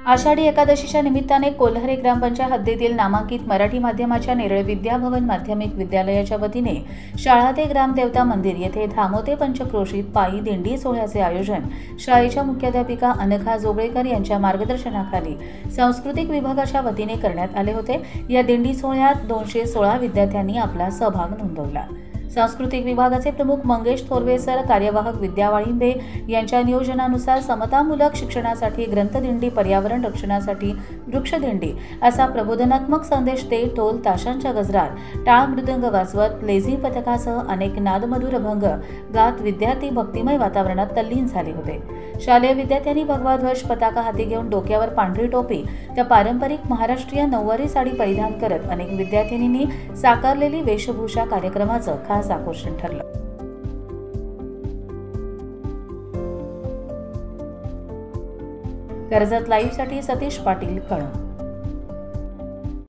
आषाढी एकादशीच्या निमित्ताने कोल्हारे ग्रामपंचायत हद्दीतील नामांकित मराठी माध्यमाच्या नेरळ विद्याभवन माध्यमिक विद्यालयाच्या वतीने शाळा ते ग्रामदेवता मंदिर येथे धामोते पंचक्रोशीत पायी दिंडी सोहळ्याचे आयोजन शाळेच्या मुख्याध्यापिका अनघा जोगळेकर यांच्या मार्गदर्शनाखाली सांस्कृतिक विभागाच्या वतीने करण्यात आले होते। या दिंडी सोहळ्यात 216 विद्यार्थ्यांनी आपला सहभाग नोंदवला। सांस्कृतिक विभागाचे प्रमुख मंगेश थोरवे सर, कार्यवाहक विद्या वाळिंबे यांच्या नियोजनानुसार समतामूलक शिक्षणासाठी ग्रंथदिंडी, पर्यावरण रक्षणासाठी वृक्षदिंडी असा प्रबोधनात्मक संदेश देत ढोल ताशांच्या गजरात, टाळ मृदंग वाजवत, लेझिम पथकासह अनेक नादमधुर अभंग गात विद्यार्थी भक्तिमय वातावरणात तल्लीन झाले होते। शालेय विद्यार्थ्यांनी भगवा ध्वज पताका हाती घेऊन डोक्यावर पांढरी टोपी तर पारंपरिक महाराष्ट्रीय नऊवारी साडी परिधान करत अनेक विद्यार्थिनींनी साकारलेली वेशभूषा कार्यक्रमाचं खास आकर्षण ठरलं। कर्जत लाईव्हसाठी सतीश पाटील, कळंब।